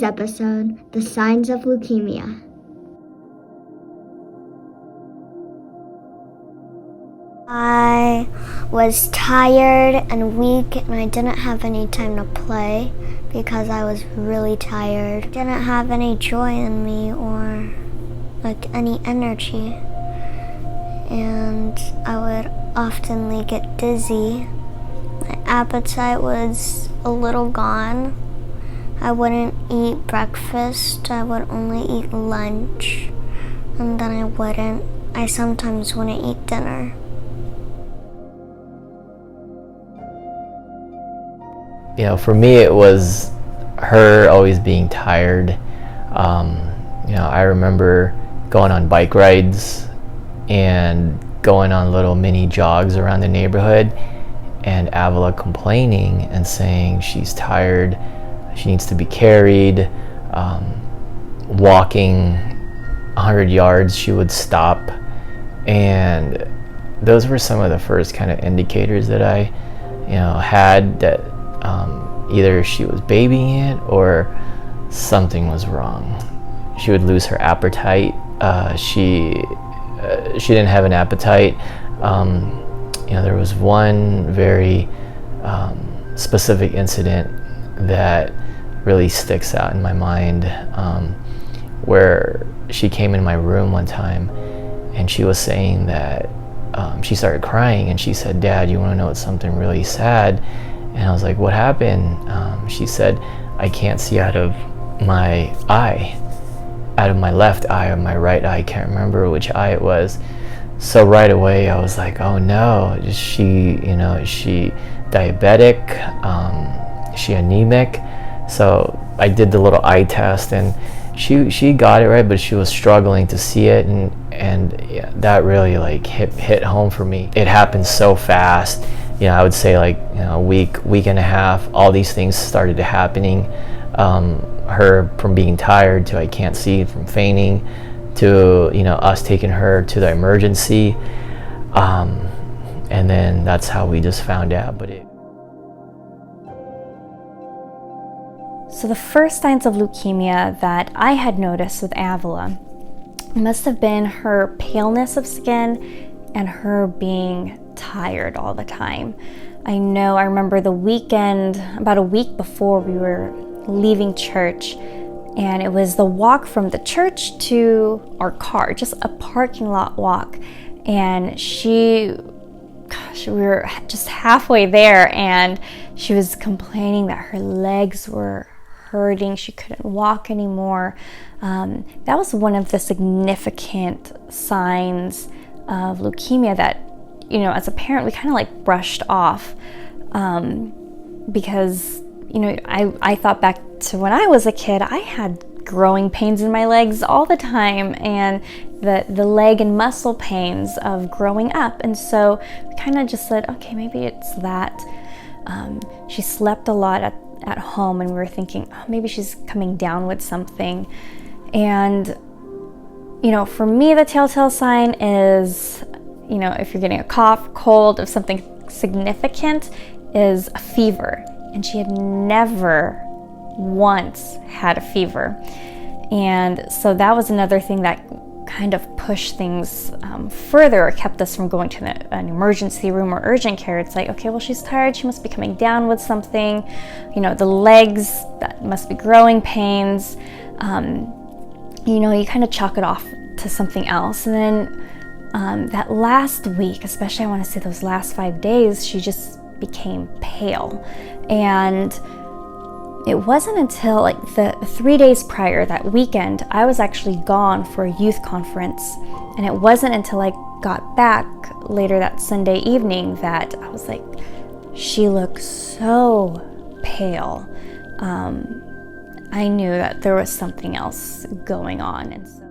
today's episode, the signs of leukemia. I was tired and weak, and I didn't have any time to play because I was really tired. I didn't have any joy in me or any energy, and I would often get dizzy. My appetite was a little gone. I wouldn't eat breakfast. I would only eat lunch, and then I sometimes wouldn't eat dinner. For me, it was her always being tired. I remember going on bike rides and going on little mini jogs around the neighborhood, and Avila complaining and saying she's tired, she needs to be carried. Walking 100 yards, she would stop, and those were some of the first kind of indicators that I had that either she was babying it or something was wrong. She would lose her appetite. She didn't have an appetite. There was one very specific incident that really sticks out in my mind, where she came in my room one time and she was saying that she started crying, and she said, "Dad, you want to know something really sad?" And I was like, "What happened?" She said, "I can't see out of my eye, out of my left eye or my right eye. I can't remember which eye it was." So right away I was like, "Oh no, is she diabetic? Is she anemic?" So I did the little eye test, and she got it right, but she was struggling to see it, and that really hit home for me. It happened so fast. I would say a week and a half, all these things started to happening. Her from being tired to I can't see, from fainting to us taking her to the emergency, and then that's how we just found out. So the first signs of leukemia that I had noticed with Avila must have been her paleness of skin and her being tired all the time. I remember the weekend, about a week before, we were leaving church, and it was the walk from the church to our car, just a parking lot walk. And we were just halfway there, and she was complaining that her legs were hurting. She couldn't walk anymore. That was one of the significant signs of leukemia that, as a parent, we kind of brushed off, because, I thought back to when I was a kid. I had growing pains in my legs all the time, and the leg and muscle pains of growing up. And so we kind of just said, okay, maybe it's that. She slept a lot at home, and we were thinking, oh, maybe she's coming down with something. And, for me, the telltale sign is, if you're getting a cough, cold, if something significant, is a fever. And she had never once had a fever. And so that was another thing that kind of pushed things further, or kept us from going to an emergency room or urgent care. It's like, okay, well, she's tired, she must be coming down with something. The legs, that must be growing pains. You kind of chalk it off to something else. And then that last week, especially I want to say those last 5 days, she just became pale. And it wasn't until the 3 days prior, that weekend, I was actually gone for a youth conference. And it wasn't until I got back later that Sunday evening that I was like, she looks so pale. I knew that there was something else going on. And so